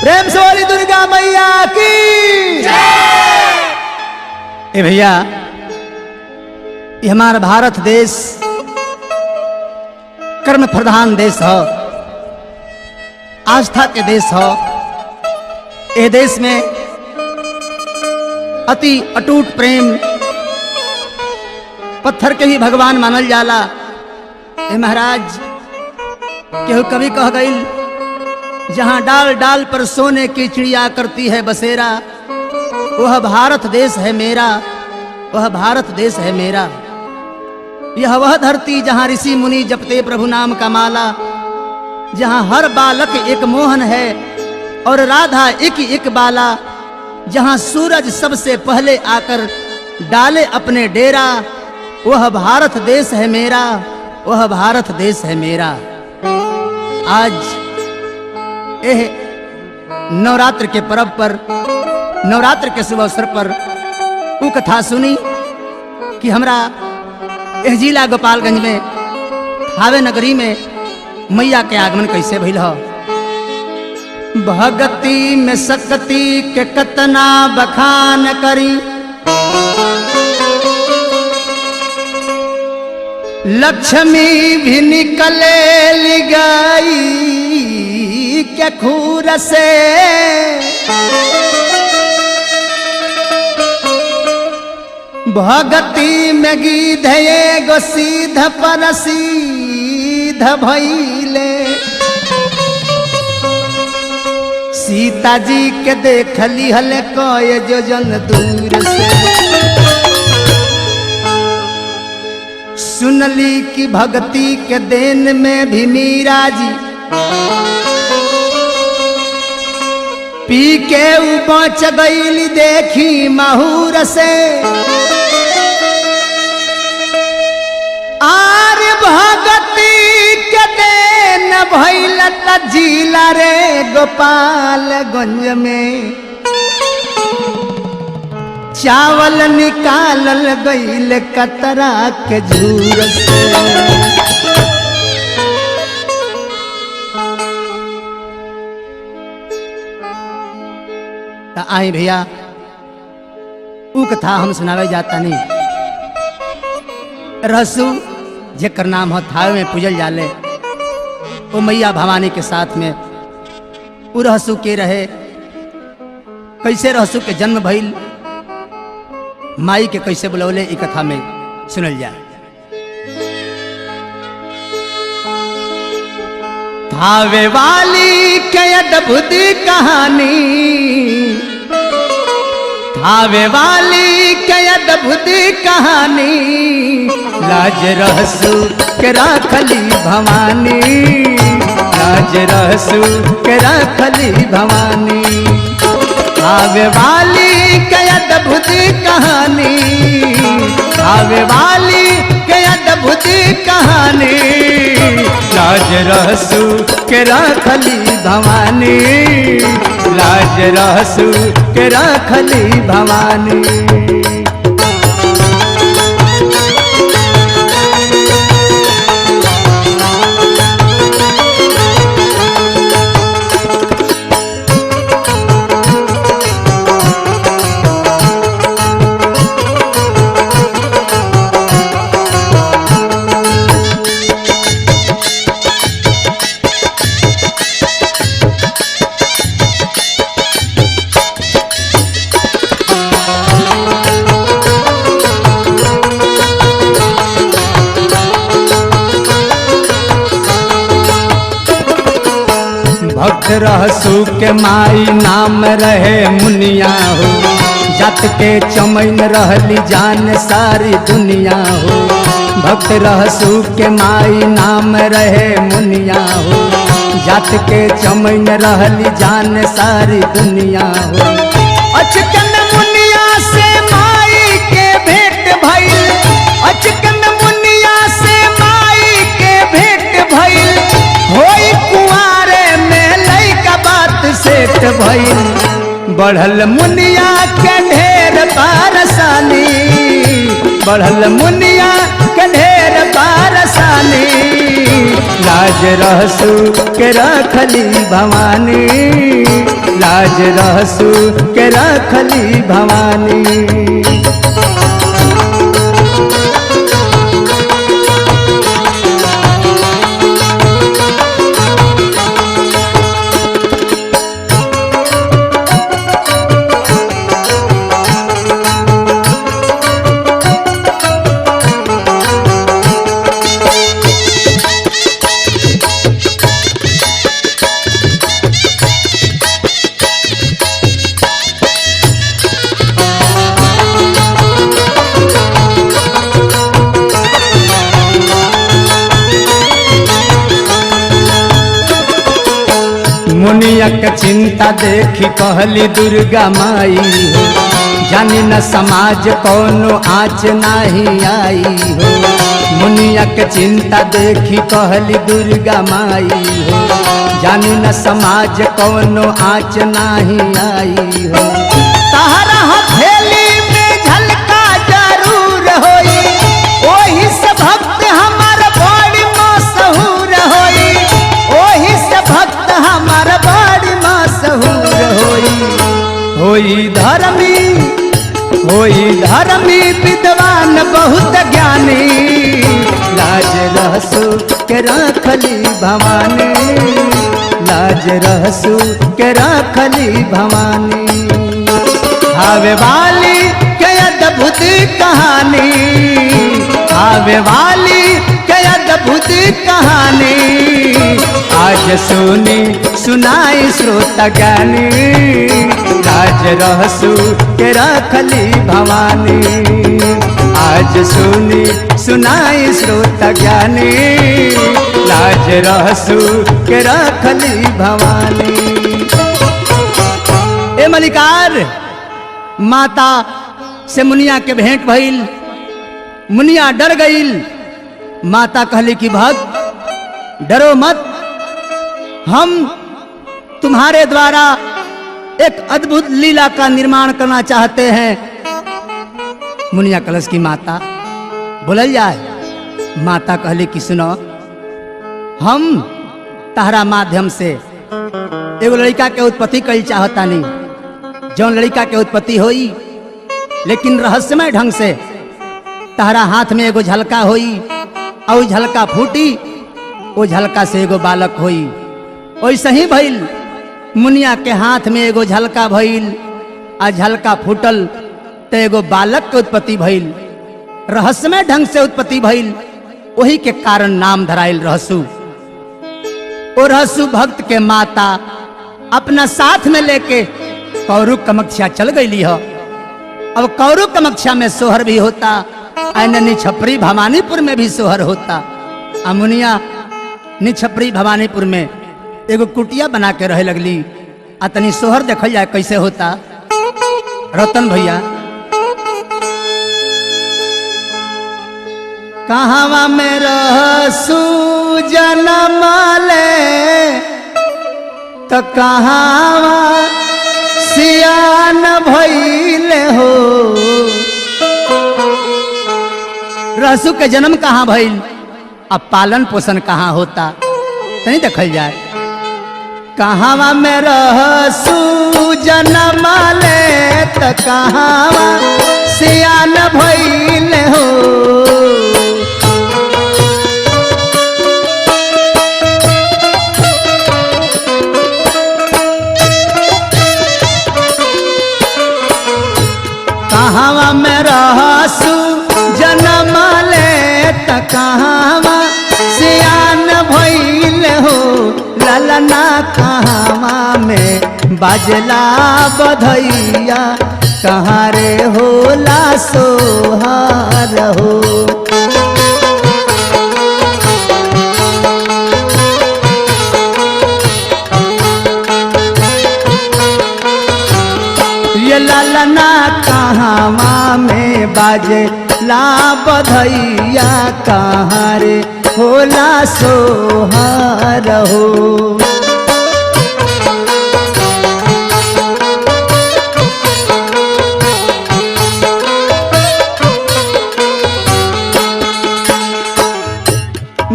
प्रेम से बोली दुर्गा मैया की ए भैया, ये हमारा भारत देश कर्म प्रधान देश हो, आस्था के देश हो। ये देश में अति अटूट प्रेम, पत्थर के ही भगवान मानल जाला। ए महाराज, केहू कभी कह गई, जहां डाल डाल पर सोने की चिड़िया करती है बसेरा, वह भारत देश है मेरा, वह भारत देश है मेरा। यह वह धरती जहां ऋषि मुनि जपते प्रभु नाम का माला, जहां हर बालक एक मोहन है और राधा एक एक बाला, जहां सूरज सबसे पहले आकर डाले अपने डेरा, वह भारत देश है मेरा, वह भारत देश है मेरा। आज यह नवरात्र के पर्व पर, नवरात्र के शुभ अवसर पर वो कथा सुनी कि हमरा यह जिला गोपालगंज में थावे नगरी में मैया के आगमन कैसे भइल हो। भगती में शक्ति के कतना बखान करी, लक्ष्मी भी निकले गई क्या खूर से, भगती में गीध एगो सीध पर सीध भइले, सीता जी के देख लिहल कय जोजन दूर से, सुनली कि भक्ति के देन में भी मीरा जी पी के बच गईली देखी महूर से। आर भगती के देन भइल त जिला रे गोपालगंज में, चावल निकालल गईल कतरा के झूर से। आई भैया, ऊ कथा हम सुनावे जाता नहीं। रहसु जेकर नाम हो थावे में पूजल जाले, वो मैया भवानी के साथ में ऊ रहसु के रहे। कैसे रहसु के जन्म भइल, माई के कैसे बुलौले, ई कथा में सुनल जाए। थावे वाली के अद्भुत कहानी, थावे वाली के अद्भुत कहानी, लाज रहसु के राखली भवानी, लाज रहसु के राखली भवानी। थावे वाली के अद्भुत कहानी, थावे वाली के अद्भुत कहानी, लाज रहसु के राखली भवानी, लाज रहसु के राखली भवानी। भक्त रहसु के माई नाम रहे मुनिया हो, जात के चमैन रहली जान सारी दुनिया हो। भक्त रहसु के माई नाम रहे मुनिया हो, जात के चमैन रहली जान सारी दुनिया हो। अचकन मुनिया से माई के भेंट भइल, अचकन मुनिया से माई के भेंट भइल, होई कुआरे में लइका बात सेठ भइल। बढ़ल मुनिया के ढेर पारसानी, बढ़ल मुनिया के ढेर पारसानी, लाज रहसु के रखली भवानी, लाज रहसु के रखली भवानी। मुनिया के चिंता देखी कहली दुर्गा माई हो, जानी न समाज कोनो आँच नहीं आई हो। मुनिया के चिंता देखी कहली दुर्गा माई हो, जानी न समाज कोनो आँच नहीं आई हो। तहरा हथेली में झलका जरूर होई, ओही से भक्त हमार बड़ी मशहूर होई, ओही से भक्त हमार बड़ी मशहूर होई धर्मी विद्वान बहुत ज्ञानी, लाज रहसु के रखली भवानी, लाज रहसु के रखली भवानी। आवे वाली के अद्भुत कहानी, आवे वाली के अद्भुत कहानी, आज सुनी सुनाई श्रोता ज्ञानी, लाज रहसु के रखली भवानी। आज सुनी सुनाई श्रोता ज्ञानी, लाज रहसु के रखली भवानी। ए मलिकार, माता से मुनिया के भेंट भइल, मुनिया डर गईल। माता कहली कि भक्त डरो मत, हम तुम्हारे द्वारा एक अद्भुत लीला का निर्माण करना चाहते हैं। मुनिया कलश की माता बोलल जाए। माता कहली कि सुनो, हम तहरा माध्यम से एगो लड़का के उत्पत्ति कल चाहतानी। जौन लड़का के उत्पत्ति होई, लेकिन रहस्यमय ढंग से तहरा हाथ में एगो झलका होई, और झलका फूटी, वो झलका से एगो बालक होई। वैसे ही भइल, मुनिया के हाथ में एगो झलका भइल, आ झलका फूटल तो एगो बालक के उत्पत्ति भइल। रहस्यमय ढंग से उत्पत्ति भइल, वही के कारण नाम धराइल रहसु। और रहसु भक्त के माता अपना साथ में लेके कौरु कमक्षा चल गई हो। अब कौरु कमक्षा में सोहर भी होता, निछपरी भवानीपुर में भी सोहर होता। मुनिया निछपरी भवानीपुर में एगो कुटिया बना के रहे लगली। तनी सोहर देखल जाए कैसे होता। रतन भैया, कहावा में रहसु जन्म ले, तो कहावा सियान भइले हो। रहसु के जन्म कहाँ भइल, अब पालन पोषण कहाँ होता, तनी देखल जाए। कहावा में रहसु जन्म ले, तो कहावा सियान भइले हो। कहावा में रहसु जन्म ले, तो कहावा सियान भइल हो। ललना कहावा में बाजला बधैया, कहाँ रे होला सोहार हो। ये ललना कहावा में बाजे ला बधैया, कहाँ रे होला सोहार हो।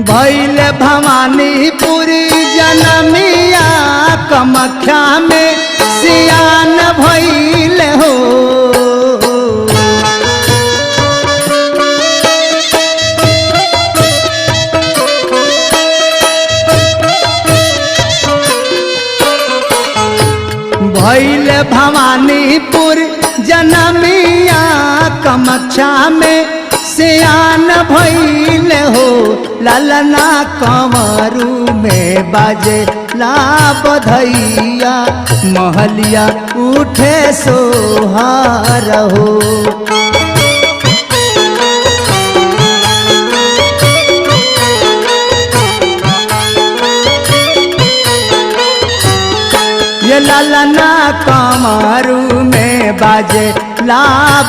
भइल भवानीपुर जनमिया, कमख्या में भैल भवानीपुर जनमिया कमक्षा में सियान भैल हो ललना कंवरू में बाजे ला बधैया महलिया उठे सोहार हो। ये ललना कंवरू में बाजे ला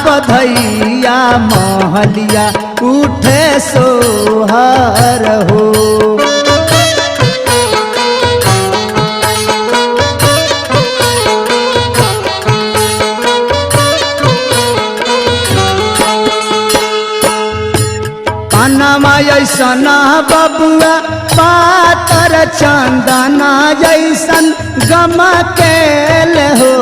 बधैया महलिया उठे सोहर हो। पानमा ऐसन बबुआ पातर चंदना जैसन गमकेल हो।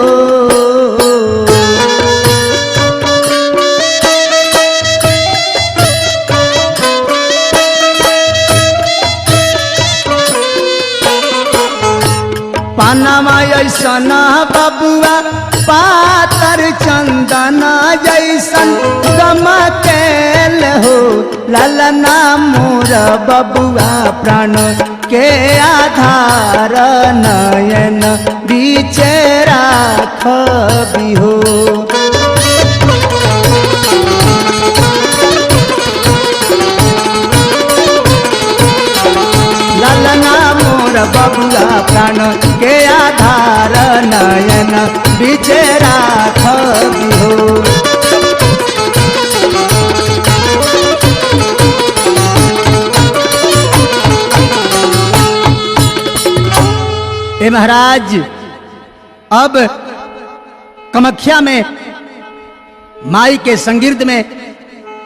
पानमा ऐसन बबुआ पातर चंदना जैसन गमकेल हो। ललना मोर बबुआ प्राण के आधार नयन बीचे राखबी हो। ललना मोर बबुआ प्राण के आधार नयन बीचे राखबी हो। महाराज अब कामाख्या में माई के संगीर्द में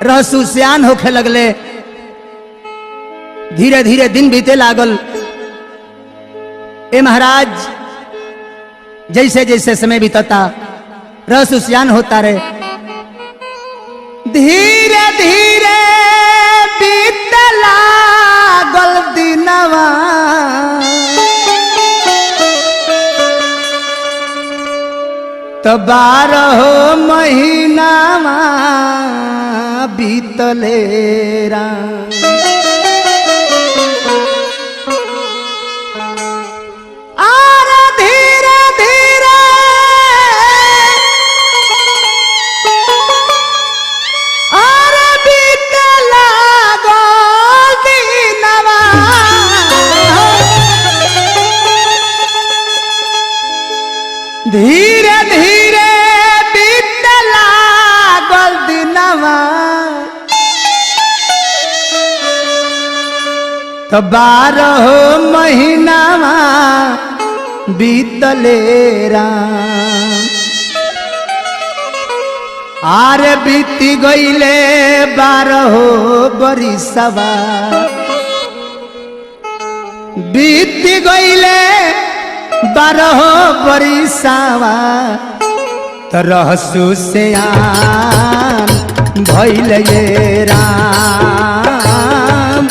रहसु सियान होखे लगले। धीरे धीरे दिन बीते लागल। ए महाराज जैसे जैसे समय बीतता रहसु सियान होता रहे। धीरे धीरे बीते लागल दिनवा। तो 12 महीना बीतले आर धीरे धीरे आर बीते लागल दिनवा। धीरे धीरे बीते लागल दिनवा। तो 12 महीनावा बीतले राम। आरे बीती गईले 12 बरिसवा। बीती गईले 12 बरिसवा। तो रहसु सियान भइल ये राम।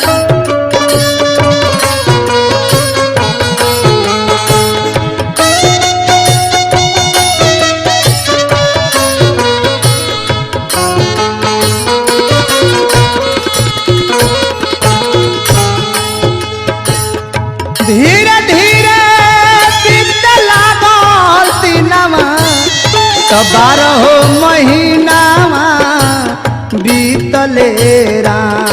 धीरे धीरे बीते लागल दिनवा। तो 12 महीनावा बीतले राम।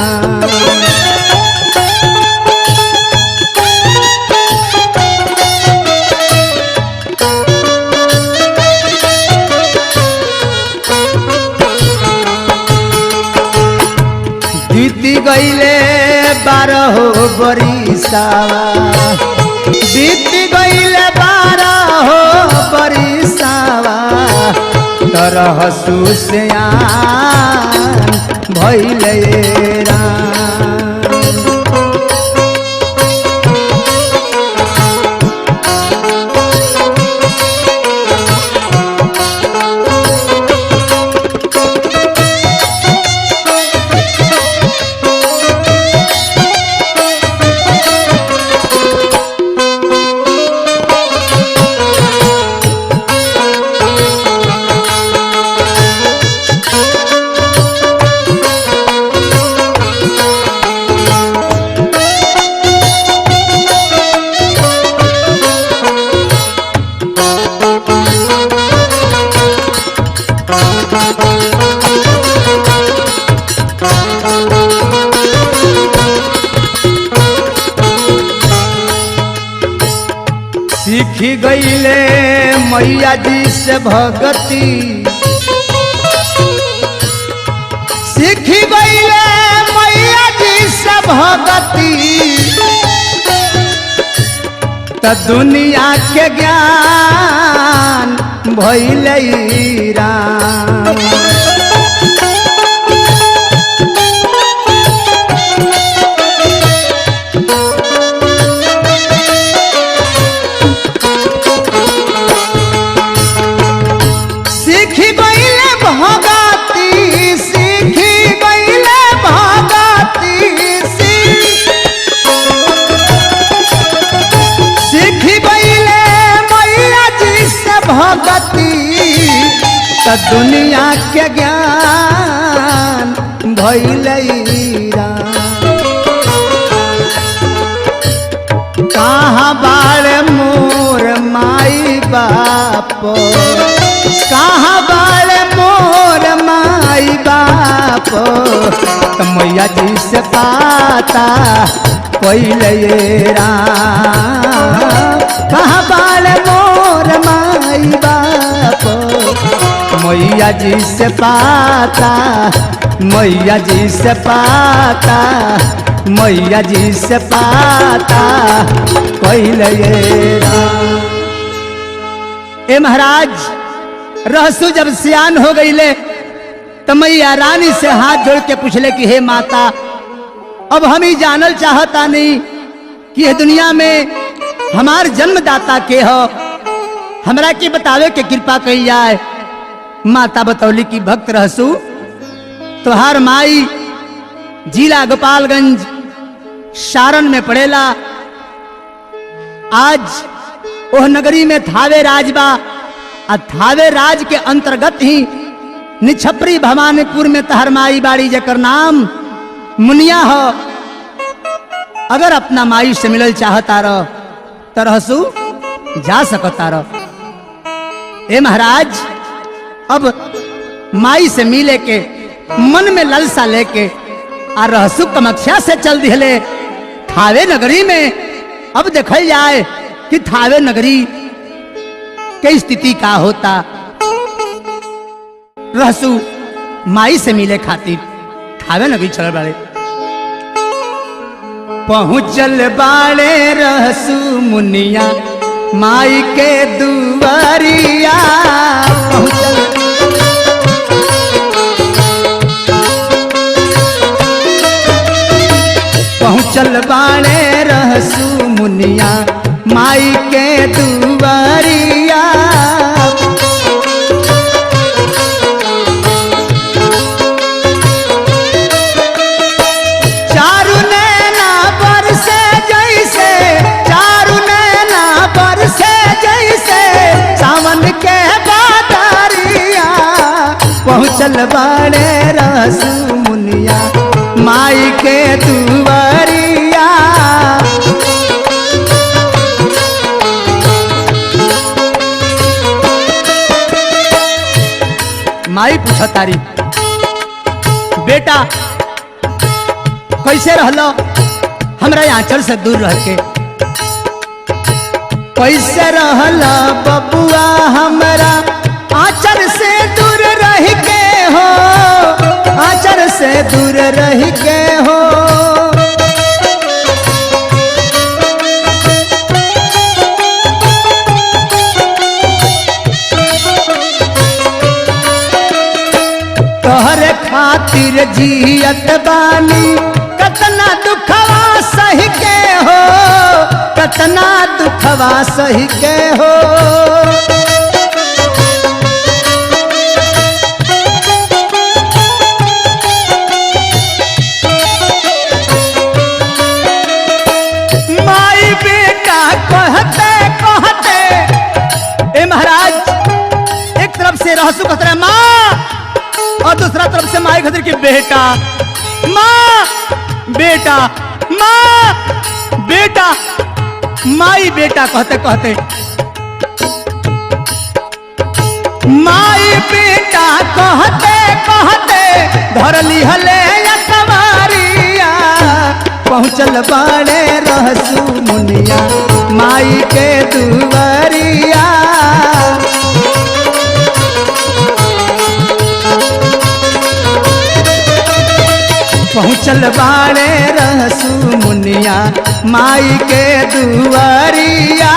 बीती गईले 12 बरिसवा। बीती गईले 12 बरिसवा। तो रहसु सियान भइल राम। मैया जी से भगती सीखी गईले मैया जी से भगती त दुनिया के ज्ञान भइले राम। सीखी गईले भगती सीखी गईले भगती सीखी गईले मैया जी से भगती त दुनिया के ज्ञान भइले राम। कहाँ बाड़े मोर माई बाप कहाँ बाड़े मोर माई बाप तो मैया जी से पाता पहिले राम। कहाँ बाड़े मोर माई बाप मैया जी से पाता मैया जी से पाता मैया जी से पाता पहिले राम। ए महाराज रहसु जब सियान हो गईले तो मैया रानी से हाथ जोड़ के पूछले कि हे माता अब हम ही जानल चाहता नहीं कि ये दुनिया में हमार जन्मदाता के हो हमरा के बतावे के कृपा कही जाए। माता बतौली की भक्त रहसु तोहार माई जिला गोपालगंज सारण में पड़ेला। आज ओह नगरी में थावे राजबा आ थावे राज के अंतर्गत ही निछपरी भवानीपुर में तहर माई बाड़ी जकर नाम मुनिया हो। अगर अपना माई से मिलल चाहता रह तो रहसु जा सकता रह। ए महाराज अब माई से मिले के मन में ललसा लेके आ रहसु कमख्या से चल दिहले थावे नगरी में। अब देखल जाए कि थावे नगरी के स्थिति का होता। रहसु माई से मिले खातिर थावे नगरी चल बाड़े। पहुँचल बाड़े रहसु मुनिया माई के दुआरिया पहुँचल बाड़े रहसु मुनिया माई के दुआरिया। चारू नैना बरसे जैसे चारू नैना बरसे जैसे सावन के बादरिया। पहुँचल बाड़े रहसु मुनिया माई के दुआरिया। माई पूछा तारी बेटा कैसे रहलो हमरा आंचल से दूर रह के। कैसे रहला बबुआ हमरा आंचल से दूर रह के हो आंचल से दूर रह के हो। तोहरे खातिर जियत बानी कतना दुखवा सही के हो कतना दुखवा सही के हो। माई बेटा कहते कहते ए महाराज एक तरफ से रहसु कहते माँ और दूसरा तरफ से माई खतर की बेटा माँ बेटा माँ बेटा माई बेटा कहते कहते माई बेटा कहते कहते धरली हले कमारिया। पहुँचल बाड़े रहसु मुनिया माई के दुआरिया। पहुँचल बाड़े रहसु मुनिया माई के दुआरिया।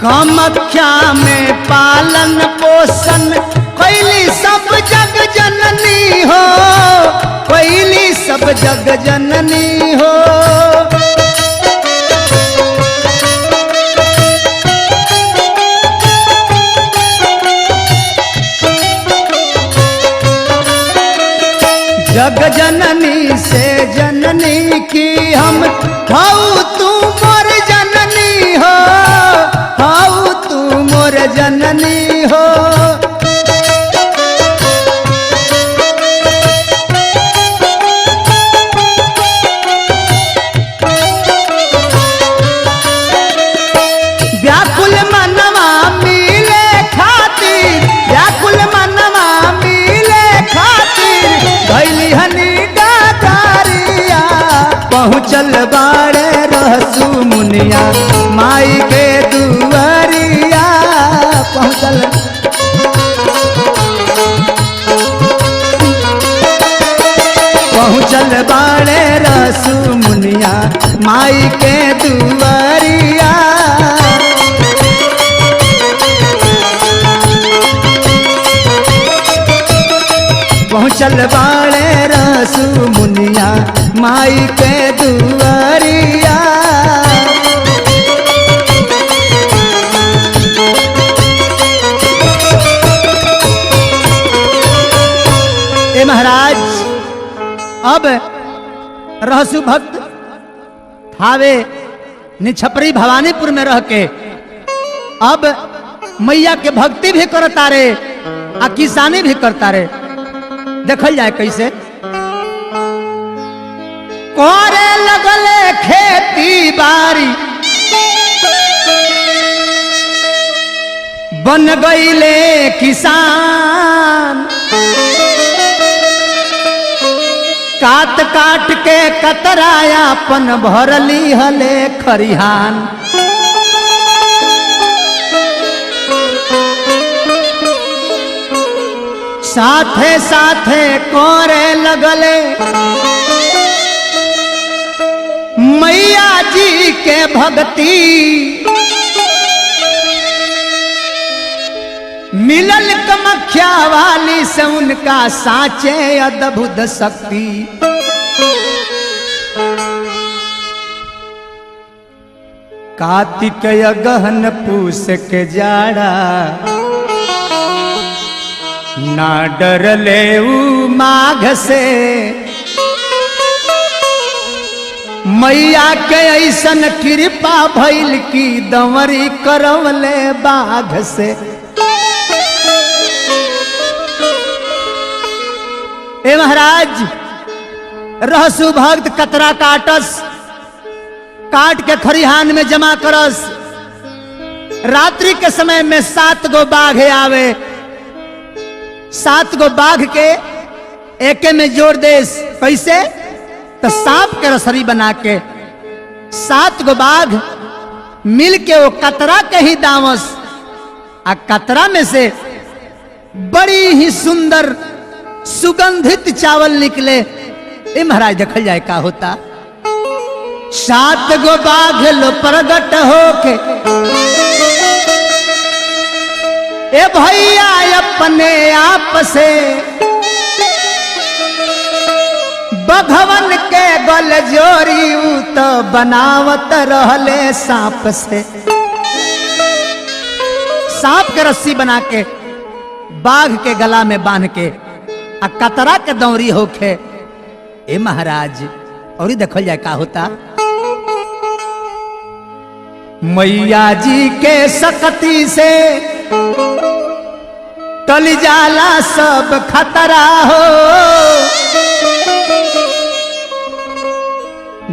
कामाख्या में पालन पोषण कैली सब जग जननी हो, कैली सब जग जननी हो। जग जननी से जननी की हम हऊ तू मोर जननी हो, हऊ तू मोर जननी हो। व्याकुल मनवा मिले खातिर, व्याकुल मनवा मिले खातिर भैली हनी डाकारिया। पहुँचल बाड़े रहसु मुनिया माई के दुआरिया। पहुँचल पहुँचल बाड़े रहसु मुनिया माई के दुआरिया। पहुँचल बाड़े रहसु मुनिया माई के दुआरिया। ए महाराज अब रहसु भक्त हावे निछपरी भवानीपुर में रह के अब मैया के भक्ति भी करता रे आ किसानी भी करता रे। देखल जाए कैसे करे लगले खेती बाड़ी, बन गईले किसान। काट काट के कतरायापन भरली हले खरिहान। साथे साथे करे लगले मैया जी के भक्ति। मिलल कामाख्या वाली से उनका साचे अद्भुत शक्ति। कार्तिक गहन पूस के जाड़ा ना डरले ऊ माघ से। मैया के ऐसन कृपा भइल की दंवरी करवले बाघ से। ए महाराज रहसु भक्त कतरा काटस, काट के खरिहान में जमा करस। रात्रि के समय में 7 गो बाघ आवे, 7 गो बाघ के एके में जोड़ देस। कैसे? तो सांप के रसरी बना के 7 गो बाघ मिल के वो कतरा के ही दावस। आ कतरा में से बड़ी ही सुंदर सुगंधित चावल निकले। ए महाराज देखल जाए का होता। 7 गो बाघ लो प्रगट होके ए भैया अपने आप से बघवन के गल जोरी तो बनावत रहले सांप से। सांप के रस्सी बना के बाघ के गला में बांध के आ कतरा के दौरी होके ए महाराज और ही देखल जाए का होता। मैया जी के सकती से टल जाला सब खतरा हो,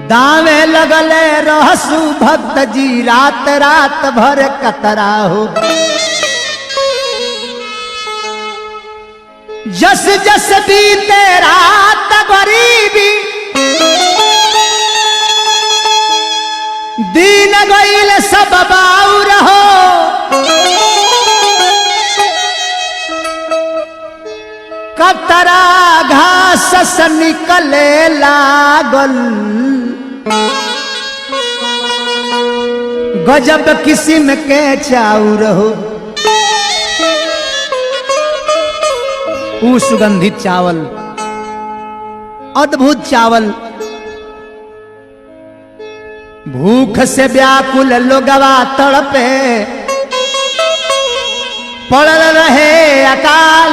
दावे लगले रहसु भक्त जी रात रात भर कतरा हो। जस जस बीते रात गरीबी दीन गईल सब बाउर हो, कतरा घास से निकले लागल, गजब किस्म के चाउर हो। ऊ सुगंधित चावल, अद्भुत चावल, भूख से व्याकुल लोगवा तड़पे, पड़ल रहे अकाल,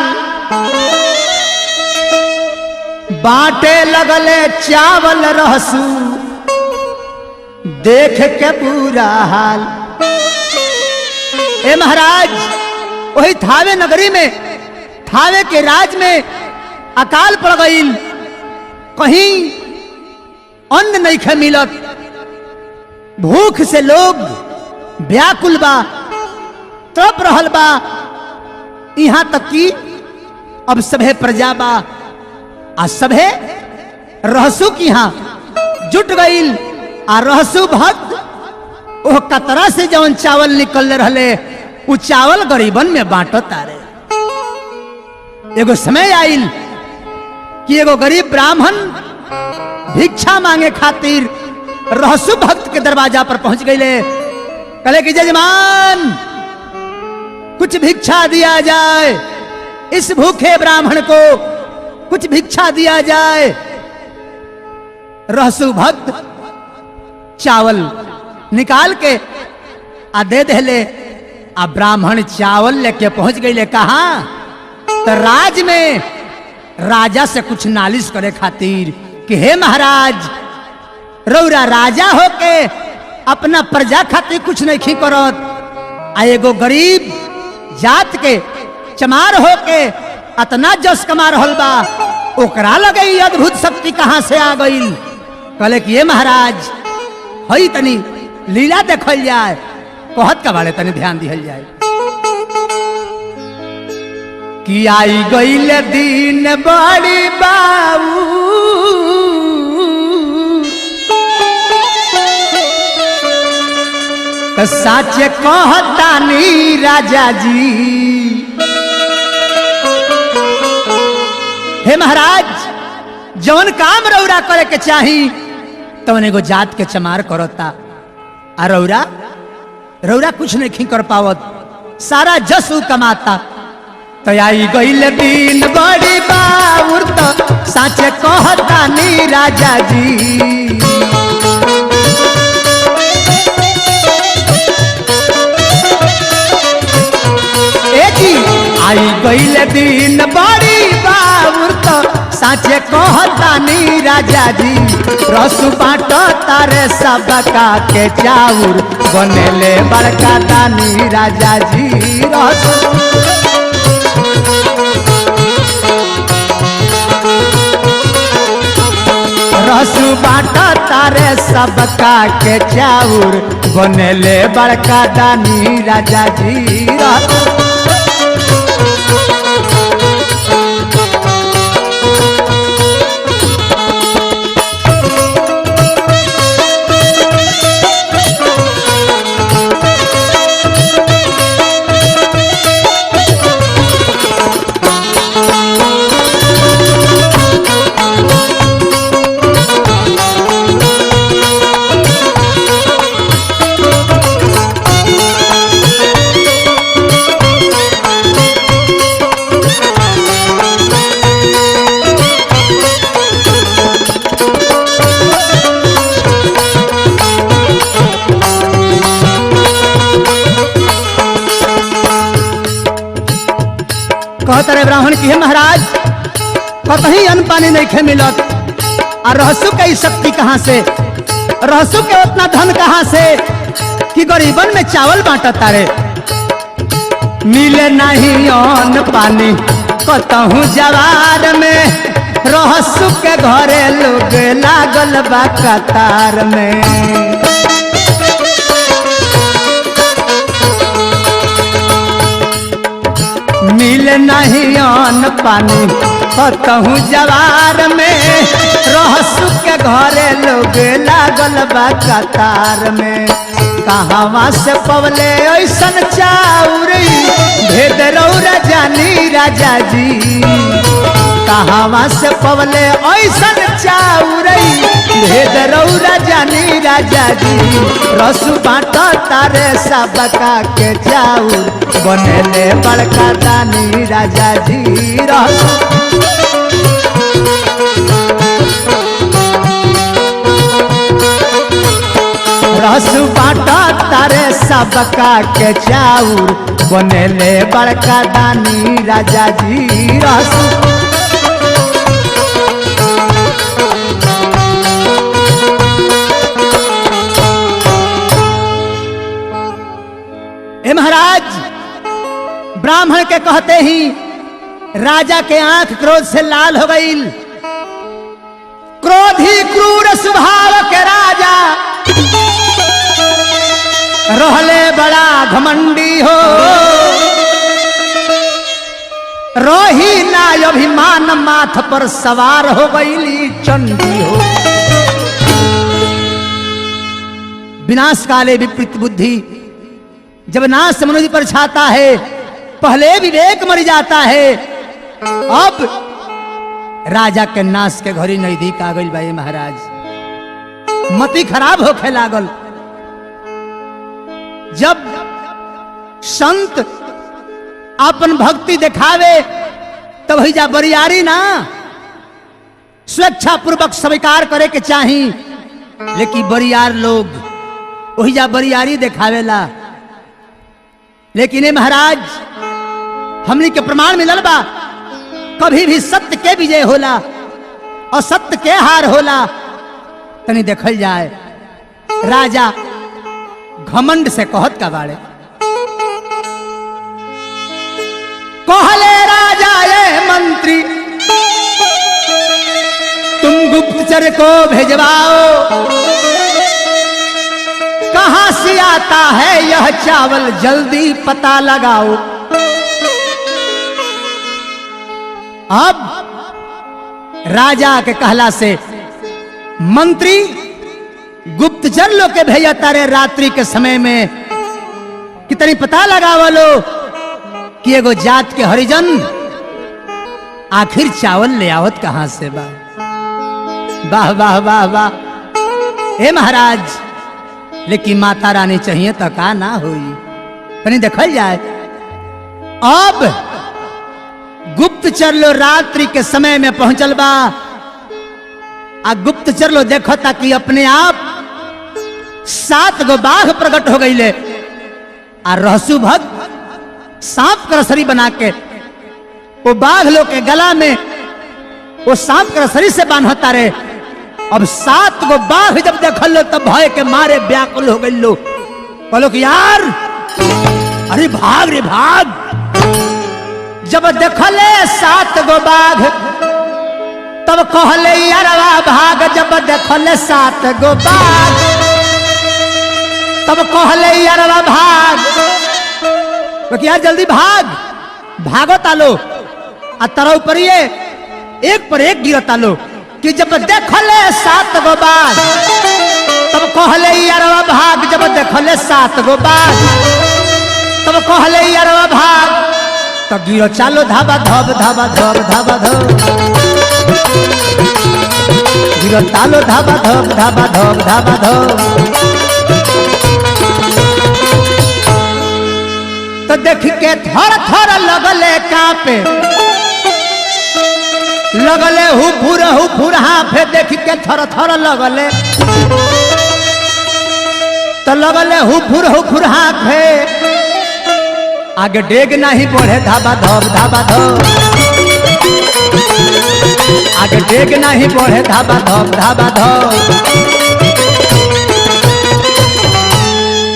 बाटे लगले चावल रहसू देख के बुरा हाल। ए महाराज वही थावे नगरी में, थावे के राज में अकाल पड़ गईल, कहीं अन्न नहीं खे मिलत, भूख से लोग व्याकुल बा, तड़प रहल बा। यहां तक कि अब सभे प्रजा बा आ सभे रहसु की यहां जुट गईल, आ रहसु भक्त ओह कतरा से जवन चावल निकल रहले उ चावल गरीबन में बांटत आ रहे। एगो समय आइल कि एगो गरीब ब्राह्मण भिक्षा मांगे खातिर रहसु भक्त के दरवाजा पर पहुंच गए। कहे कि जजमान कुछ भिक्षा दिया जाए, इस भूखे ब्राह्मण को कुछ भिक्षा दिया जाए। रहसु भक्त चावल निकाल के आ दे देले, आ ब्राह्मण चावल लेके पहुंच गए। कहा तो राज में राजा से कुछ नालिश करे खातिर कि हे महाराज, रौरा राजा होके अपना प्रजा खातिर कुछ नहीं करत, आ एगो गरीब जात के चमार होके अतना जस कमा रहल बा, ओकरा लगे ई अद्भुत शक्ति कहां से आ गई। कहले कि ये महाराज हई तनी लीला देखल जाए, कहत का बारे तनी ध्यान दिहल जाए। कि आई गईल दिन बड़ी बाबू, साचे कहतानी राजा जी। हे महाराज जौन काम रौरा करे के चाही तवन एगो जात के चमार करता, आ रौरा कुछ नहीं कर पावत, सारा जस कमाता। तो आई गईल दिन बड़ी बाउर, तो साचे कहतानी राजा जी। आई गईल दिन बड़ी बाउर, तो साचे कहतानी राजा जी। रसु बाटो तारे सबका के चाउर, बनेले बड़का दानी राजा जी। रसु बाटो तारे सबका के चाउर, बनेले बड़का दानी राजा जी। कहता रे ब्राह्मण की हे महाराज कतही अन्न पानी नहीं खे मिलत, और रहसु की शक्ति कहां से, रहसु के उतना धन कहां से कि गरीबन में चावल बांटता रे। मिले नहीं अन्न पानी कतहू जवार में, रहसु के घरे लोग लागल बा कतार में। मिले नहीं अन्न पानी कतहू जवार में, रहसु के घरे लोग लागल बा कतार में। कहां से पवले ऐसन चाउर भेद रौरा जानी राजा जी, कहां से पवले ऐसन चाउर भेद रौरा जानी राजा जी। रसु बाटा तारे सबका के चाउर बनेले बड़का दानी राजा जी। रसु बाटा तारे सबका के चाउर बनेले बड़का दानी राजा जी। रसु महाराज ब्राह्मण के कहते ही राजा के आंख क्रोध से लाल हो गई। क्रोधी क्रूर स्वभाव के राजा रहले बड़ा घमंडी हो, रोही ना अभिमान माथ पर सवार हो गई चंडी हो। विनाश काले विपरीत बुद्धि, जब नाश मनुष्य पर छाता है पहले विवेक मर जाता है। अब राजा के नाश के घड़ी नजदीक आ गई भाई महाराज, मति खराब होके लागल। जब संत अपन भक्ति दिखावे तब ही जा बरियारी ना स्वेच्छा पूर्वक स्वीकार करे के चाही, लेकिन बरियार लोग वही जा बरियारी दिखावेला। लेकिन ये महाराज हमनी के प्रमाण मिलल बा, कभी भी सत्य के विजय होला और सत्य के हार होला। तनी देखल जाए राजा घमंड से कहत का बाड़े। कहले राजा ये मंत्री तुम गुप्तचर को भेजवाओ, कहां से आता है यह चावल जल्दी पता लगाओ। अब राजा के कहला से मंत्री गुप्तचर लोग के भेजा तारे रात्रि के समय में कितनी पता लगावलो कि एगो जात के हरिजन आखिर चावल ले आवत कहां से बा। वाह वाह वाह वाह हे महाराज, लेकिन माता रानी चाहिए तो का ना हुई। कहीं देखल जाए अब गुप्तचर लो रात्रि के समय में पहुंचल बा, आ गुप्तचर लो देखो ताकि अपने आप 7 गो बाघ प्रकट हो गई ले, आ रहसु भक्त सांप का रसरी बना के वो बाघ लोग के गला में वो सांप का रसरी से बांधता रहे। अब 7 गो बाघ जब देखल लो तब भय के मारे व्याकुल हो गई लो। बोलो कि यार अरे भाग रे भाग। जब देखले 7 गो बाघ तब कहले यारवा भाग। जब देखले 7 गो बाघ तब कहले यारवा भाग। तो यार जल्दी भाग, भागो तालो आ तरह ऊपर ये एक पर एक गिरता लो कि जब देखले 7 गो बाघ तब कहले यारवा भाग। जब देखले 7 गो बाघ तब कहले यारवा भाग। तो गिरो चालो धाबा धब धाबा धब धाबा धब, गिरो चालो धाबा धब धाबा धब धाबा धब। तो देख के थर थर लगले कांपे, लगले हुफुर हाफे। देख के थर थर लगले तो लगले हुफुर हाफे। आगे डेग नहीं बढ़े धाबा धब धाबा धब, आगे डेग नहीं बढ़े धाबा धप धाबा धप।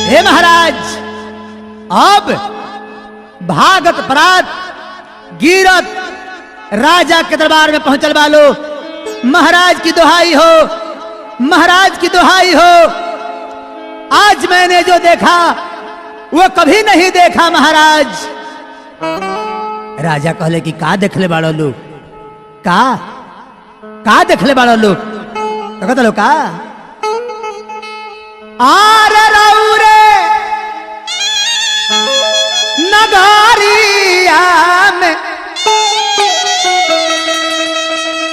हे महाराज अब भागत परात गिरत राजा के दरबार में पहुंचल वालो। महाराज की दुहाई हो, महाराज की दुहाई हो, आज मैंने जो देखा वो कभी नहीं देखा महाराज। राजा कहले कि का देखले बाड़ो लोग, का देखले बाड़ो लोग? तो कहता लो का आर रौरे नगरिया में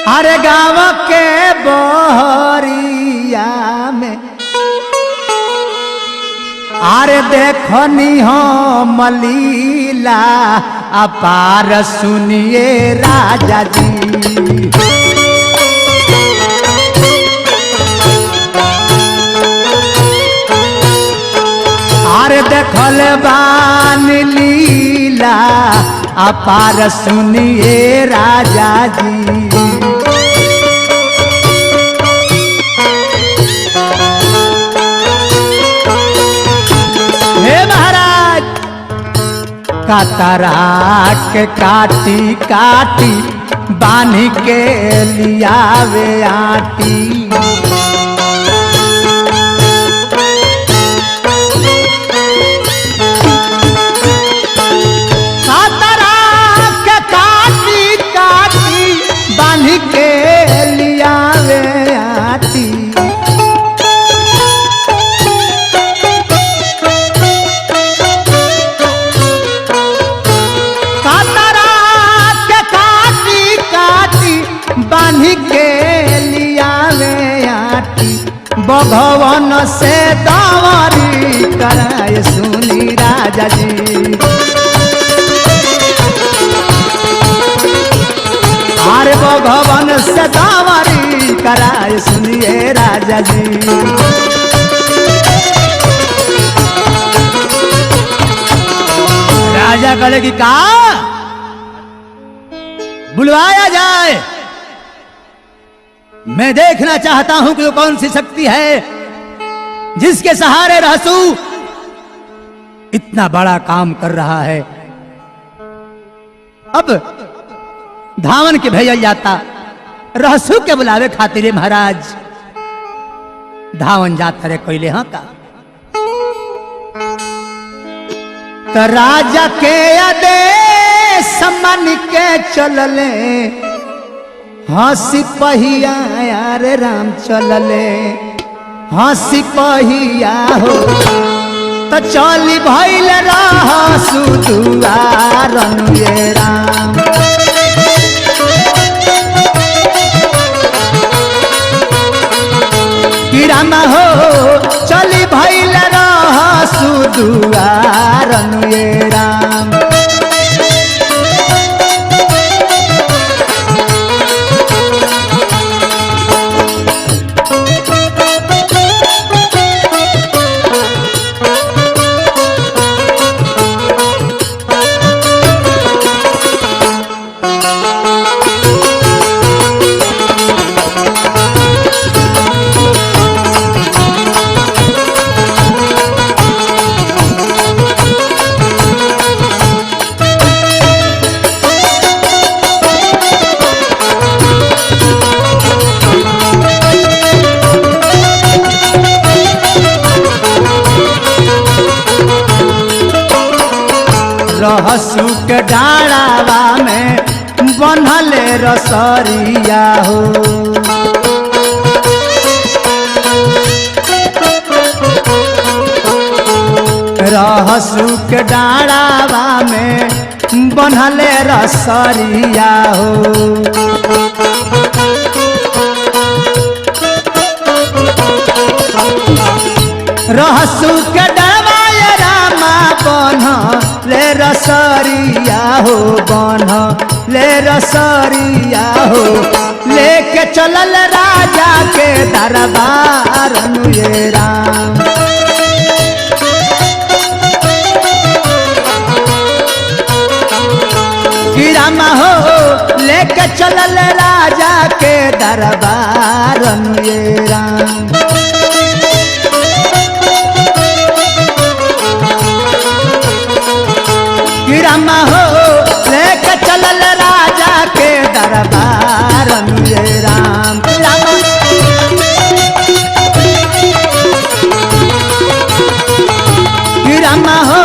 अरे गाँव के बहरिया में अरे देखनी हो मलीला अपार सुनिए राजा जी। अरे देखल बान लीला अपार सुनिए राजा जी। कातरा के काटी काटी बानी के लियावे आटी। कातरा के काटी काटी बानी के लियावे आटी। बांधी के लियावे आटी भगवान से दावरी कराए सुनी राजा जी। अरे भगवान से दावरी कराए सुनिए राजा जी। राजा कहे कि का बुलवाया जाए, मैं देखना चाहता हूं कि वो कौन सी शक्ति है जिसके सहारे रहसू इतना बड़ा काम कर रहा है। अब धावन के भेजल जाता रहसू के बुलावे खातिर महाराज धावन जाता रे कोयले। हाँ का तो राजा के आदेश मन के चलले हाँ सिपहिया यार राम चलले। हाँ सिपहिया हो तो चली भइल रह सुदुआरन ये राम। कि राम हो चली भइल रह सुदुआरन ये राम। रहसू के डाढ़ावा में बनले रसरिया हो। रहसू के डाढ़ावा में बनले रसरिया हो। रहसू के डाढ़ावा रामा बनले रसरिया हो। बनले रसरिया हो लेके चलल राजा के दरबार ये राम। कि रामा हो ले लेके चलल राजा के दरबार ये राम। कि रामा हो लेके चलल राजा के दरबार ये राम। रामा कि रामा हो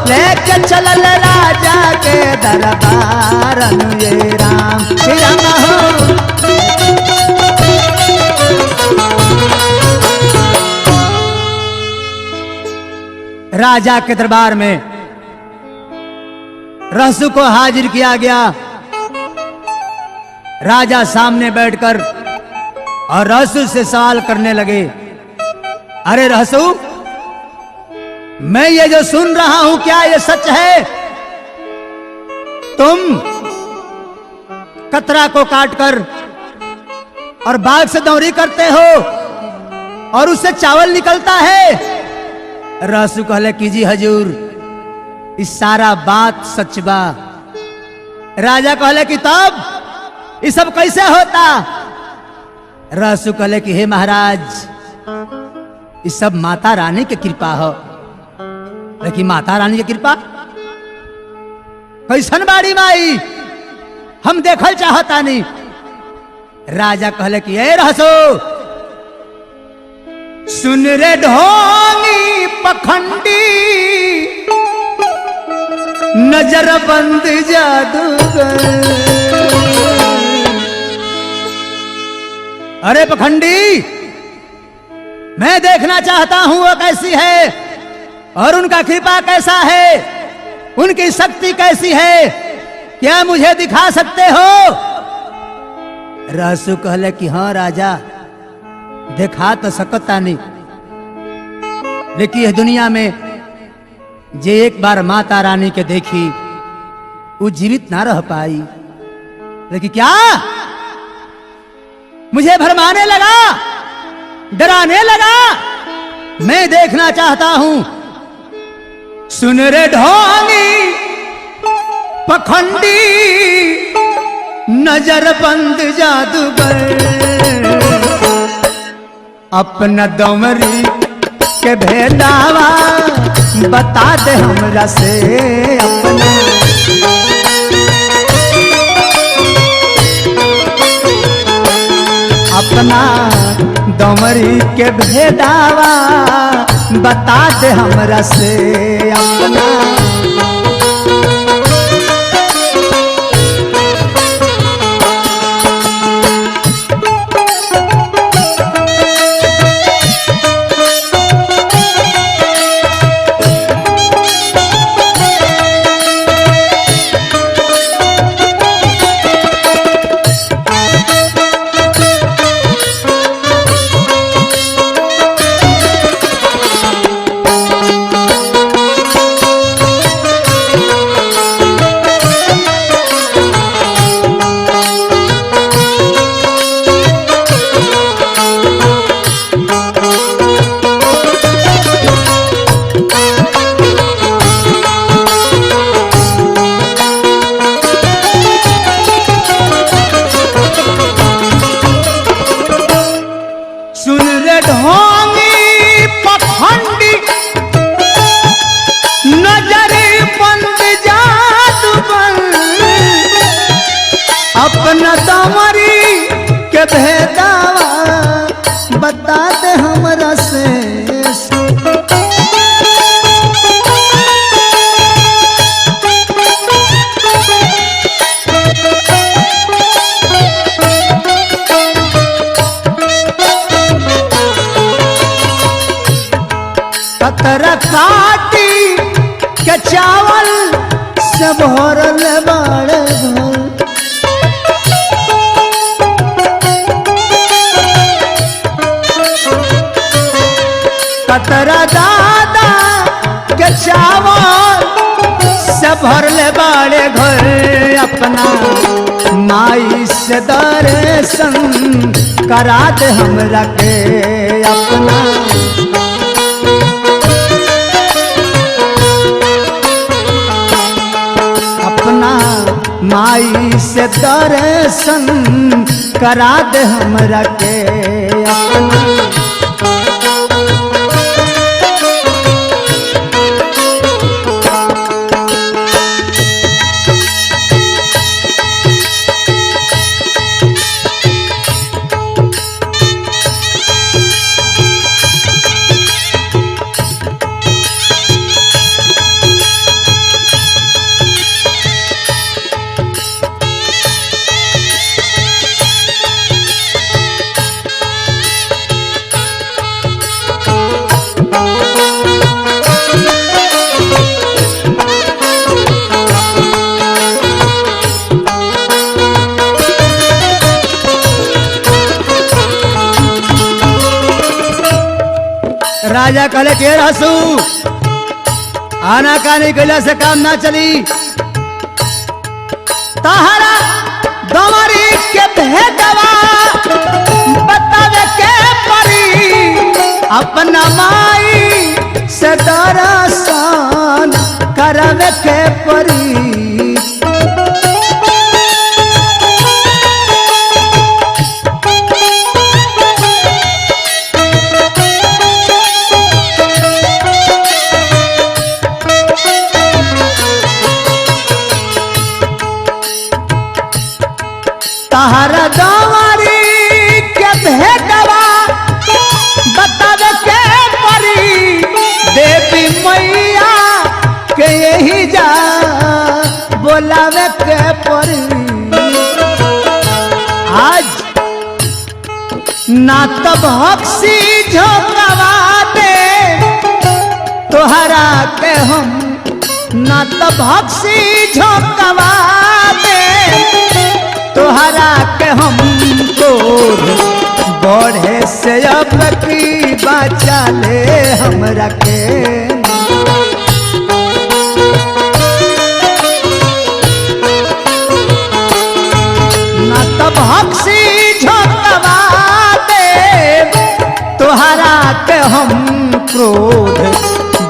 लेके चलल राजा के दरबार ये राम। कि रामा हो राजा के दरबार में रहसु को हाजिर किया गया। राजा सामने बैठकर और रहसु से सवाल करने लगे, अरे रहसु, मैं ये जो सुन रहा हूं क्या ये सच है? तुम कतरा को काटकर और बाग से दौरी करते हो और उससे चावल निकलता है। रहसु कहले कि जी हजूर, इस सारा बात सच बा। राजा कहले कि तब ये सब कैसे होता? रहसु कहले कि हे महाराज, ये सब माता रानी की कृपा हो। लेकिन माता रानी की कृपा कैसन बाड़ी माई, हम देखल चाहता नहीं। राजा कहले कि ए रहसु, सुन रे ढोंगी पखंडी, नजर बंद जादूगर। अरे पखंडी, मैं देखना चाहता हूं वो कैसी है और उनका कृपा कैसा है, उनकी शक्ति कैसी है, क्या मुझे दिखा सकते हो? रहसु कहले कि हाँ राजा, दिखा तो सकता नहीं, लेकिन यह दुनिया में जे एक बार माता रानी के देखी वो जीवित ना रह पाई। लेकिन क्या मुझे भरमाने लगा, डराने लगा? मैं देखना चाहता हूं। सुन रे ढोंगी पखंडी, नजर बंद जादूगर, अपना दमरी के भेदावा बता दे हमरा से। अपना दमरी के भेदावा बता दे हमरा से। अपना अपना दमरी के भेदावा बता दे हमरा से। कतरा काटी के चावल से भरल बाड़े घर। कतरा दादा के चावल से भरले बाड़े घर। अपना माई से दर्शन करा दे हमरा के। अपना अपना माई से दर्शन करा दे हमरा के अपना। राजा कहले के रहसू आना कानी कैला से काम ना चली। तहरा दमरी के भेदवा बतावे के परी अपना माई से दर्शन करावे के परी। तहरा दमरी के भेदवा बतावे के परी देवी मैया के यही जा बोलावे के परी। आज ना तो भक्सी झोंकवा दे तोहरा के हम, ना तो भक्सी झोंकवा दे तोहरा के हम तोर बढ़े से अब की बचा ले हमरा के। ना तो भक्सी झोंकवा दे तोहरा के हम क्रोध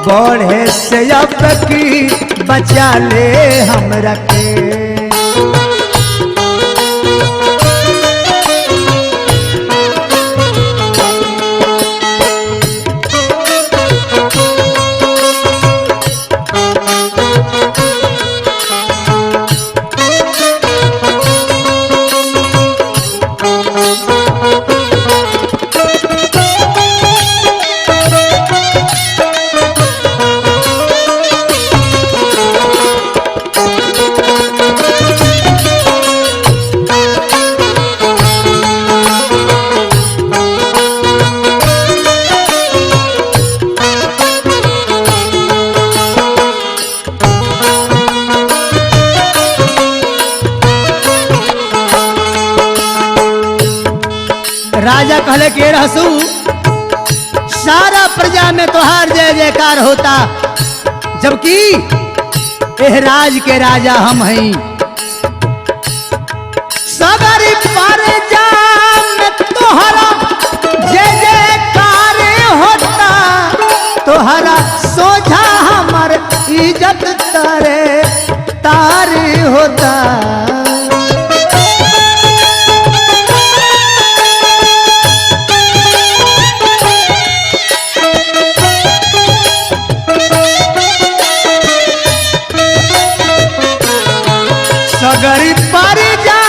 बढ़े से अब की बचा ले हमरा के। राजा कहले के रहसू सारा प्रजा में तोहार जय जयकार होता, जबकि एह राज के राजा हम हैं। सगरी प्रजा में तोहरा जय जयकार होता, तोहरा सोझा हमर इज्जत तारे तार होता। सगरी प्रजा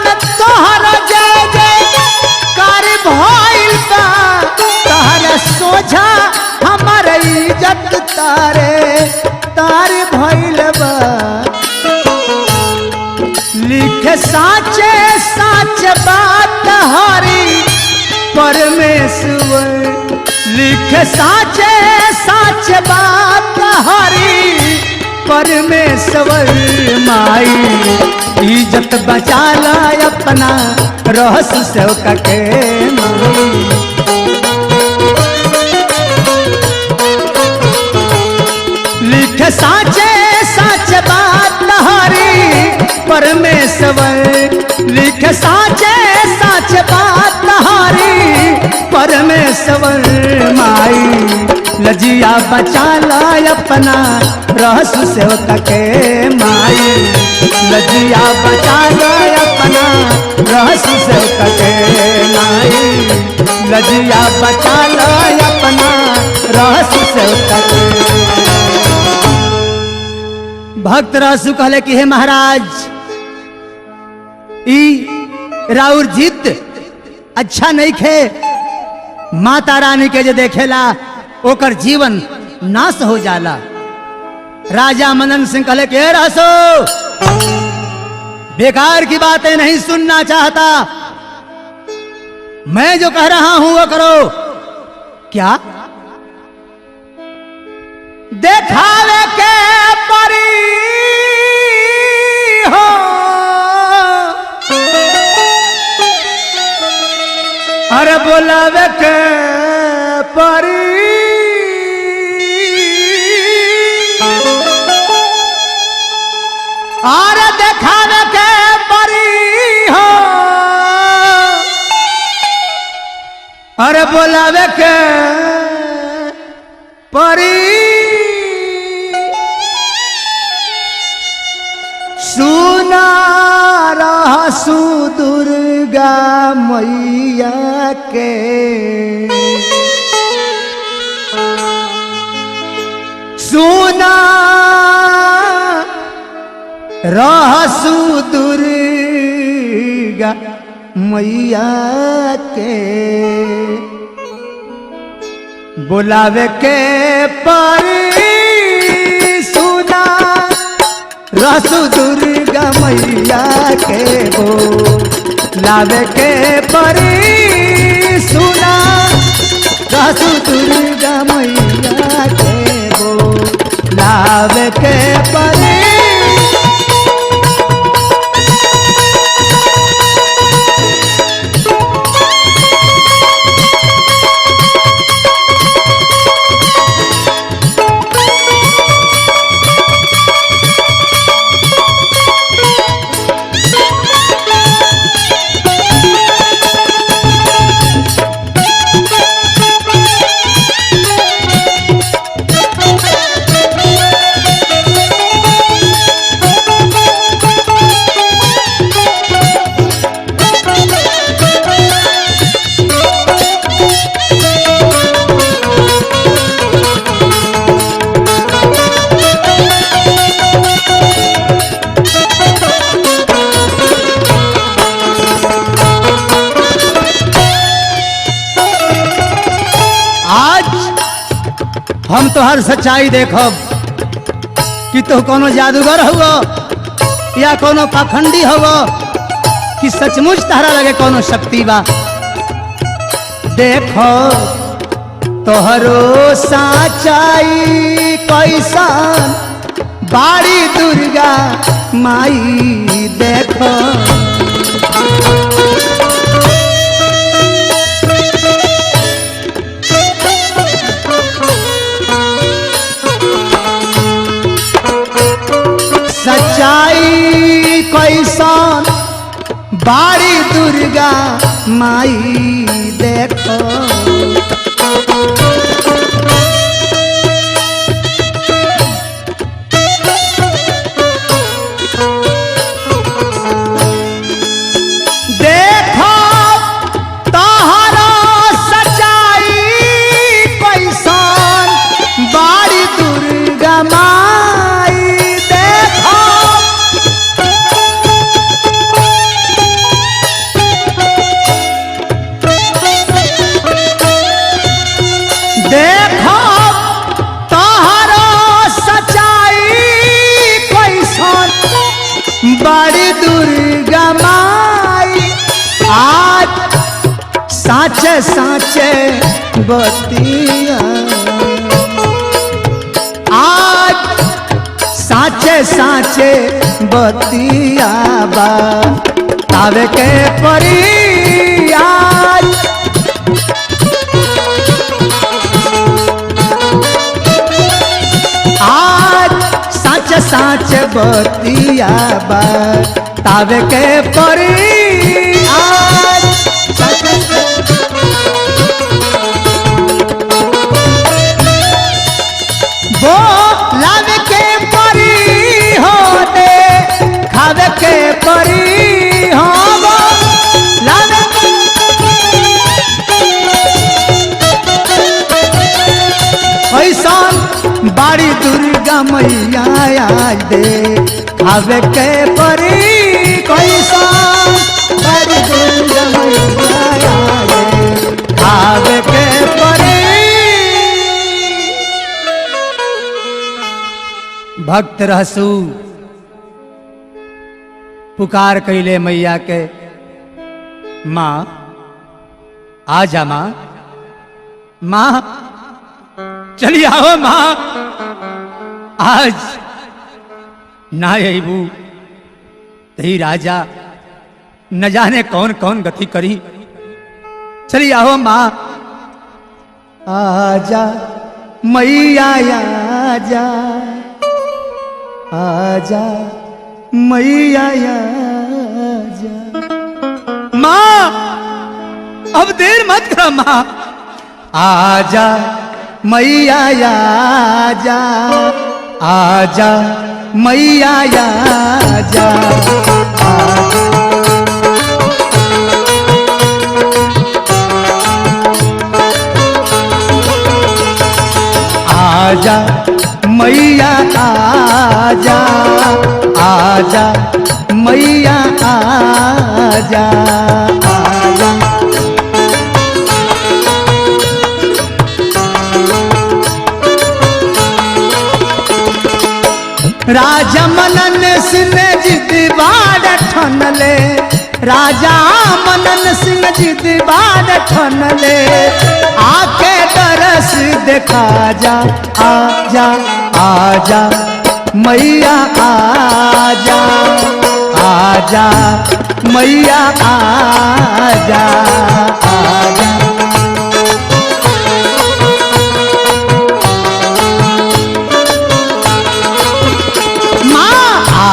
में तोहरा जय जयकार भइल बा, तोहरा सोझा हमर इज्जत तारे तार भइल बा। लिखे साचे साच बात हरि परमेश्वर, लिखे साचे साच बात हरि परमेश्वर। माई इज्जत बचा ला अपना रहस सेवक के माई। लिख साचे साच बात हरि परमेश्वर, लिख साचे साच बात हरि परमेश्वर। माई लजिया बचा ला अपना रहस सेवक के माई, लजिया से कटे नाई, लजिया बचा लो अपना रस से कटे। भक्त रसु कहले कि हे महाराज, ई राउर जिद अच्छा नहीं खे। माता रानी के जो देखेला ओकर जीवन नाश हो जाला। राजा मनन सिंह कहले कि रसो, बेकार की बातें नहीं सुनना चाहता, मैं जो कह रहा हूं वो करो। क्या? देखावे के परी हो, अरे बोलावे के परी, अरे देखावे के परी हो, अरे बोलावे के परी। सुना रहसु दुर्गा मैया के, सुना रहसु दुर्गा मैया के, बुलावे के परी। सुना रहसु दुर्गा मैया के, बुलावे के परी। सुना रहसु दुर्गा मैया के, बुलावे के परी। हम तो हर सच्चाई देखब कि तो कोनो जादूगर हुआ या कोनो पाखंडी हुआ कि सचमुच तारा लगे कोनो शक्ति बा। देखो तोहरो सच्चाई कैसन बाड़ी दुर्गा माई। देखो सच्चाई कैसन बाड़ी दुर्गा माई। देखो देखो तोहरा सच्चाई कैसन बाड़ी दुर्गा माई। देखो तोहरा सच्चाई कैसन बड़ी दुर्गा माई। आज साचे साचे बतिया, आज साचे साचे बतिया बा तावे के परी। आज साच साच बतिया बतावे के परी। आज बोलावे के परी हो, दे खावे के परी हो, दुर्गा मैया आज दे आवे के परी कैसा बड़ी दुर्गा मैया आज दे आवे के परी। भक्त रहसु पुकार कैले मैया के, माँ आजा माँ, माँ चली आओ माँ, आज ना अबू तही राजा न जाने कौन कौन गति करी। चली आओ माँ, आजा मैया आजा, आजा मैया आजा। माँ अब देर मत कर माँ, आजा मैया आजा, आजा मैया आजा, आजा मैया आजा, आजा मैया आजा, आजा। राजा मनन सिंह जिद बाड़ ठनले, राजा मनन सिंह जिद बाड़ ठनले, आके दरस देखा जा, आजा आजा मैया आजा, आजा मैया आजा, आजा।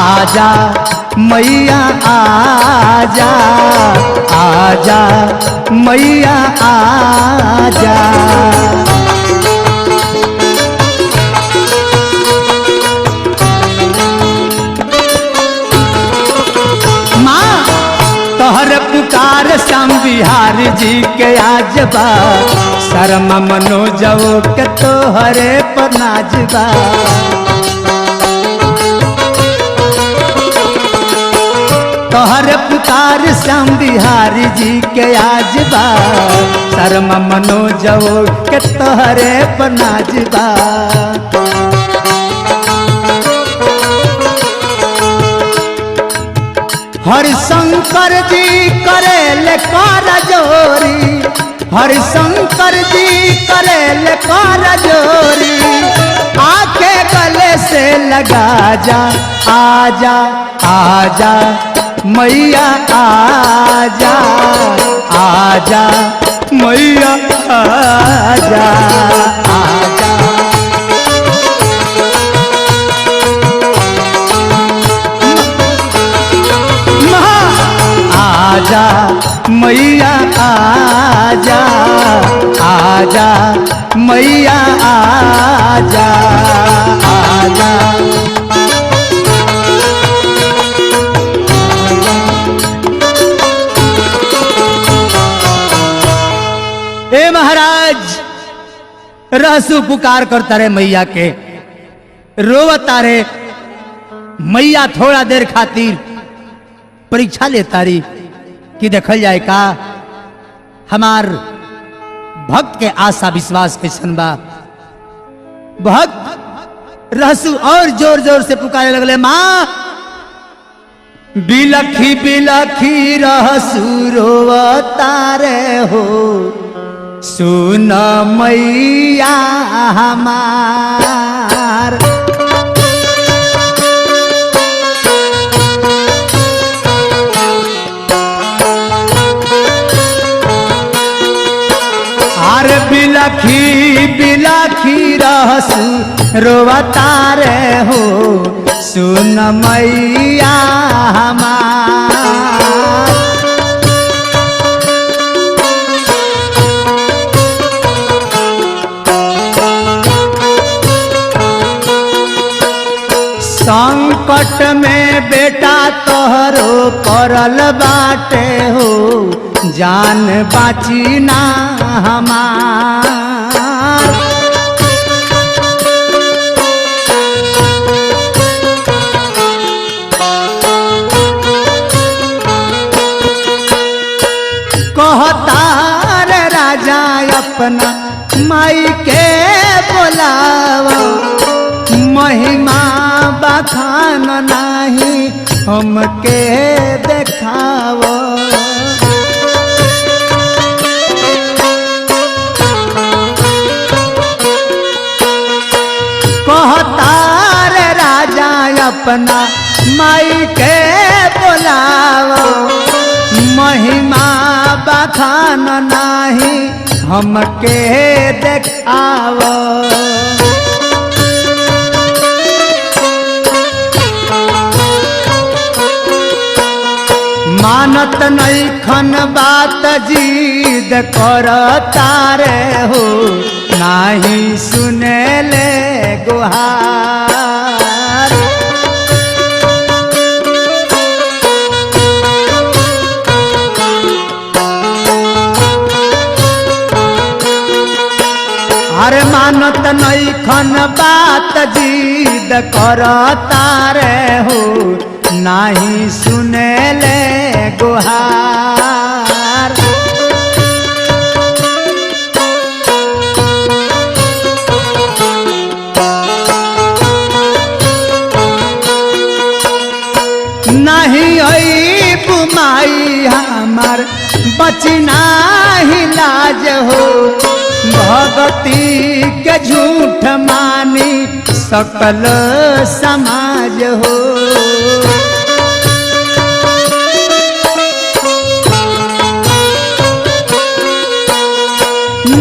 आजा मैया आजा, आजा मैया आजा। माँ तोहर पुकार श्याम बिहारी जी के आज बा, शर्मा मनोजव के तोहरे पर नाजबा। तोहर पुकार श्याम बिहारी जी के आज बा, शर्मा मनोजव के तोहरे पर नाजबा। हरिशंकर जी करेले कर जोरी, हरिशंकर जी करेले कर जोरी, आके गले से लगा जा, आजा आजा मैया आजा, आजा मैया आजा, आजा। आजा मैया आजा, आजा मैया आजा, आजा। ए महाराज रहसु पुकार करता रे मैया के, रोवता रे मैया थोड़ा देर खातिर परीक्षा लेता रही कि देखल जाए का हमार भक्त के आशा विश्वास कैसन बा। भक्त रहसु और जोर जोर से पुकारे लगले, माँ बिलखी बिलखी रहसु रोवता रे हो, सुन मैया हमार। अरे बिलखी बिलखी रहसु रोवता रे हो, सुन मैया हमार। संकट में बेटा तोहरो पड़ल बाटे हो, जान बाची ना हमार। अपना माई के बोलावो, महिमा बखान नाही हमके देखावो। कहतार राजा अपना माई के बोलावो, महिमा बखान नाही हमके देखावो। मानत नहीं खन बात जिद करतारे हो, नाही सुने ले गुहार। अरे मानत नहीं खन बात जिद करतारे हो, नाही सुने ले गुहार। नहीं आई बुमाई हमार बची नाही लाज हो, भगती के झूठ मानी सकल समाज हो।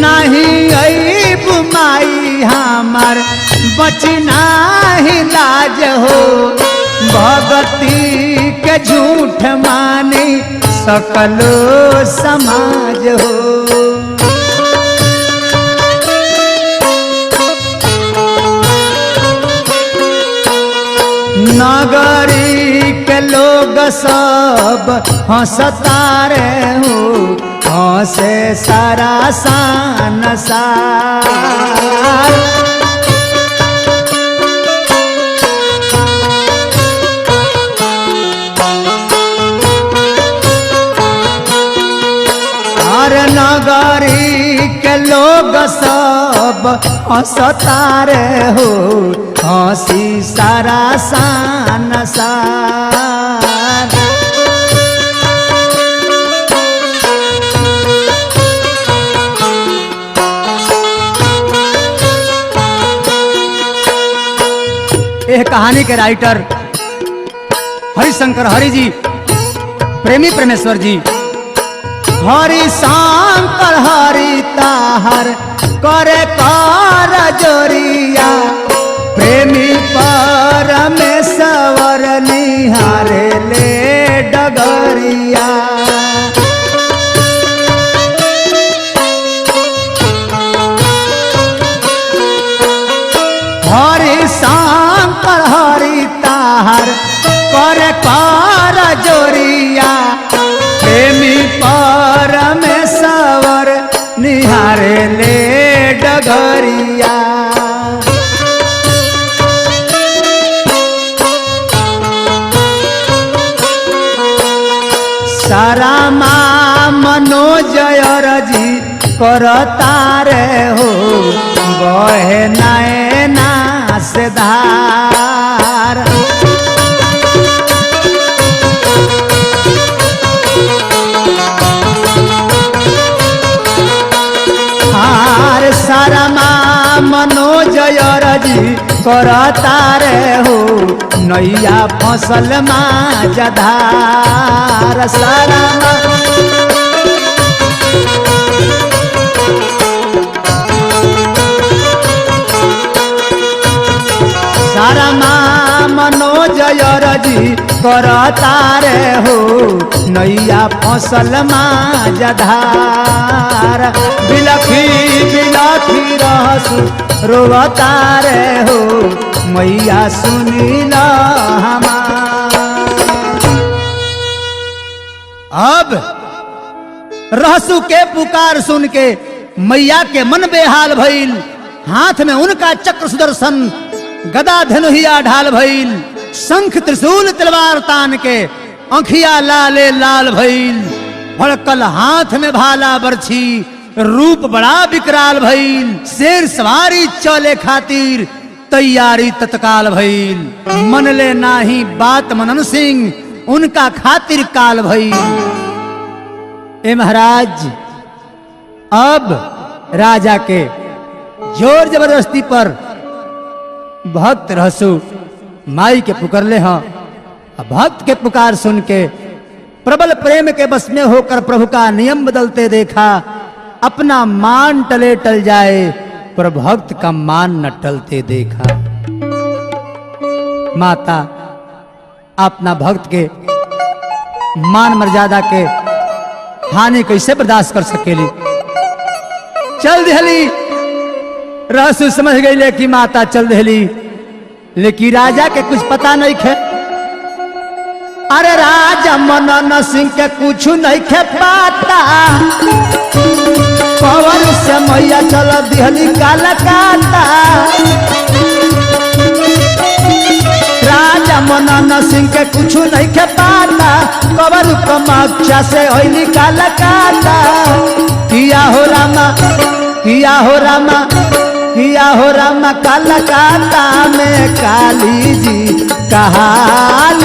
नहीं आई बुमाई हमार बची नाही लाज हो, भगती के झूठ मानी सकल समाज हो। नगरी के लोग सब हंसतारे हो, हंसे सारा संसार। अरे नगरी के लोग सब हंसतारे हो, हंसी सारा संसार। यह कहानी के राइटर हरिशंकर हरि जी, प्रेमी प्रेमेश्वर जी। हरि शंकर हरि ताहर करे कर जोरिया, प्रेमी परमेश्वर निहारे ले डगरिया। हरि शंकर हरि ताहर करे कर जोरिया, प्रेमी परमेश्वर निहारे ले डगरिया। सारा मनोजय रजी करतारे हो, बहे नैना से धार। हार सारा मनोजय रजी करतारे हो, नैया फसल माझधार। सारा सारा मनोजय रजी करतारे हो, नैया फसल माझधार। बिलखी बिलखी रहसु रोवतारे हो, मैया सुनील हमार। अब रहसु के पुकार सुन के मैया के मन बेहाल भइल, हाथ में उनका चक्र सुदर्शन गदा धनुहिया ढाल भइल, शंख त्रिशूल तलवार तान के अंखिया लाले लाल भइल, भड़कल हाथ में भाला बरछी, रूप बड़ा विकराल भइल। शेर सवारी चले खातिर तैयारी तत्काल भइल। मनले नाही बात मनन सिंह, उनका खातिर काल भइल। ए महाराज, अब राजा के जोर जबरदस्ती पर भक्त रहसु माई के पुकारले हैं। भक्त के पुकार सुन के प्रबल प्रेम के बस में होकर प्रभु का नियम बदलते देखा। अपना मान टले टल जाए, पर भक्त का मान न टलते देखा। माता अपना भक्त के मान मर्यादा के हानि कैसे बर्दाश्त कर सकेली। चल दिहली, रहसु समझ गई कि माता चल दिहली, लेकिन राजा के कुछ पता नहीं खे। अरे राजा मनन सिंह के कुछ नहीं खे पाता। पवन से मैया चल दिहली कलकत्ता। राजा मनन सिंह के कुछ नहीं खे पाता। कवर कमाक्षा से ओइली कलकत्ता। किया हो रामा, किया हो रामा, किया हो रामा कलकत्ता में काली जी कहाल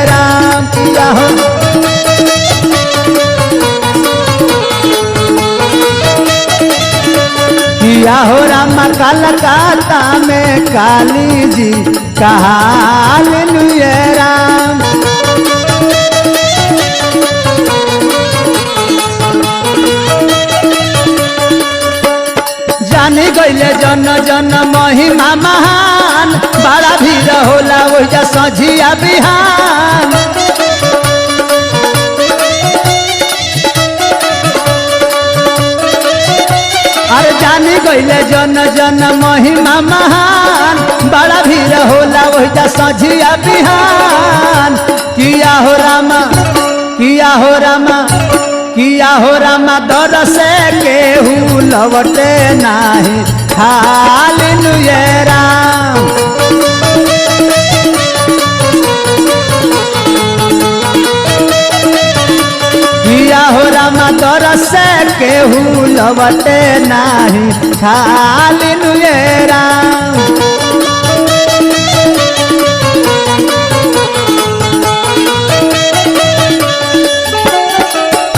राम। किया हो किया हो रामा कलकत्ता में काली जी कहाल राम। जानी गईले जन जन महिमा महान। बड़ा भीड़ होला वही सझिया बिहान। अरे जानी गईले जन जन महिमा महान। बड़ा भीड़ होला वही सझिया बिहान। किया हो रामा, किया हो रामा, किया हो रामा दर से केहू लवटे नाही खाली राम। किया हो रामा दर से केहू लवटे नाही खाली राम।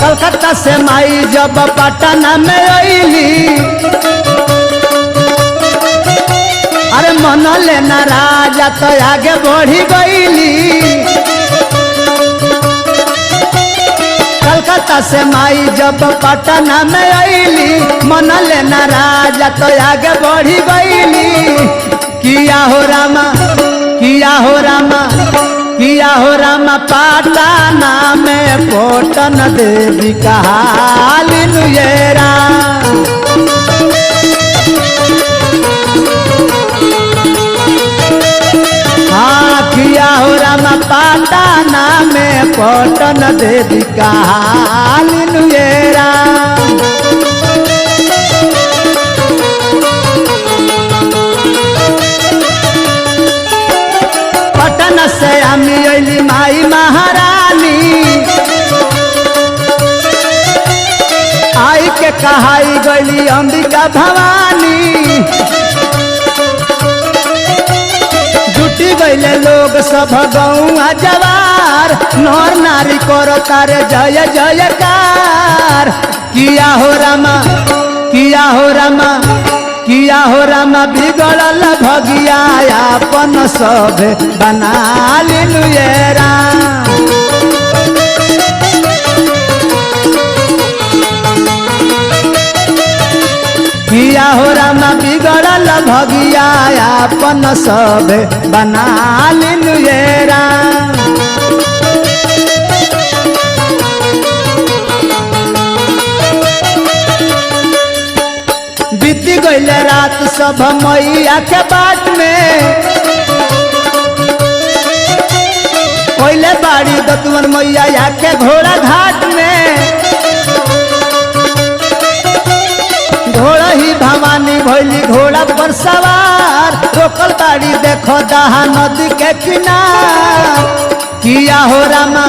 कलकत्ता से माई जब पटना में आईली। अरे मन लेना राजा तो आगे बढ़ी गईली। कलकत्ता से माई जब पटना में आईली। मन लेना राजा तो आगे बढ़ी गईली। किया हो रामा, किया हो रामा, किया हो रामा पाटना में पोटन देवी कहाली राम। हाँ, किया हो रामा पाटना में पोटन देवी कहाली राम। पटना से आमी अली माई महारानी। आई के कहाई गली अंबिका भवानी। जुटी गईले लोग सब गौआ जवार। नर नारी करो तारे जय जयकार। किया हो रामा, किया हो रामा, किया हो रामा बिगड़ल भगिया अपन सब बना लिलु राम। किया हो रामा बिगड़ल भगिया अपन सब बना लिलु राम। बीती गईले रात सब मैया के बाट में। पहले बाड़ी दतवन मैया के घोड़ा घाट में। घोड़ा ही भवानी भैली घोड़ा पर सवार। रोकल बाड़ी देखो दहा नदी के किनार। किया हो रामा,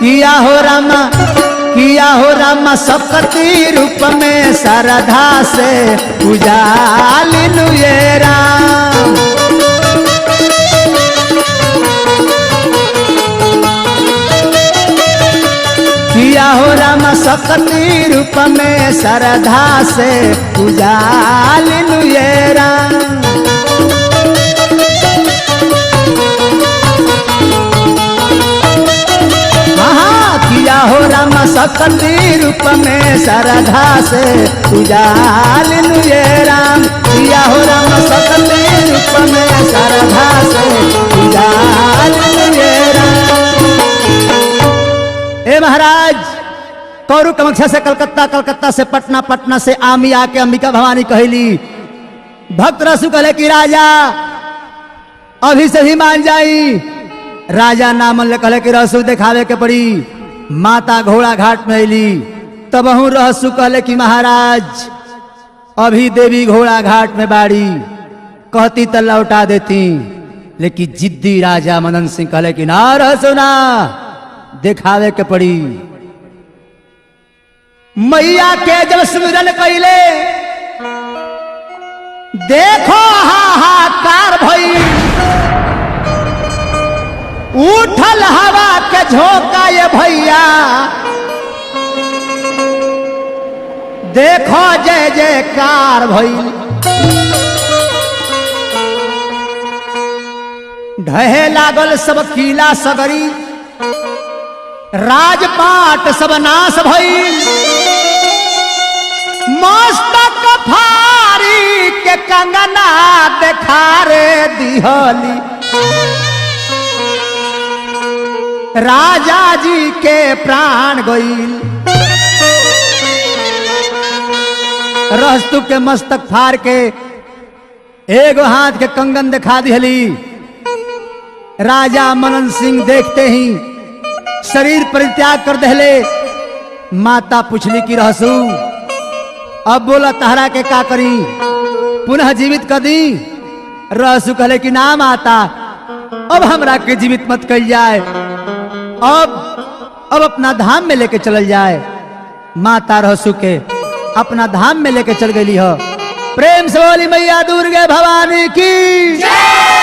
किया हो रामा, किया हो रामा राम सकती रूप में श्रद्धा से उजालिनु ये राम। किया हो राम सकती रूप में श्रद्धा से उजालिनु ये राम। किया हो राम सकती रूप में श्रद्धा से उजालिनु ये राम। किया हो राम सकती रूप में श्रद्धा से उजालिनु ये राम। ए महाराज, कौरु कामाख्या से कलकत्ता, कलकत्ता से पटना, पटना से आमी आके अंबिका भवानी कहली। भक्त रसु कहले कि राजा अभी से ही मान जाई। राजा ना मन ले कहले कि रसु दिखावे के पड़ी। माता घोड़ा घाट में अली तब रहसु कहले कि महाराज अभी देवी घोड़ा घाट में बाड़ी, कहती तो लौटा देती। लेकिन जिद्दी राजा मदन सिंह कहले कि ना रहसु ना, दिखावे के पड़ी। मैया के जब सुमिरन कैले देखो हाहाकार भई, उठल हवा के झोंका ये भैया, देखो जय जयकार भई। ढहे लागल सब किला सगरी, राजपाट सब नाश भई। मस्तक फारी के कंगना देखारे दिहली, राजा जी के प्राण गईल। रहस्तु के मस्तक फाड़ के एगो हाथ के कंगन दिखा दिहली। राजा मनन सिंह देखते ही शरीर परित्याग कर दहले। माता पूछली कि रहसु अब बोला तहरा के का करी, पुनः जीवित कर दी। रहसु कहले कि ना माता, अब हमरा के जीवित मत कल जाए, अब अपना धाम में लेके चल जाए। माता रहसु के अपना धाम में लेके चल गई हो। प्रेम से बोली मैया दुर्गे भवानी की जय।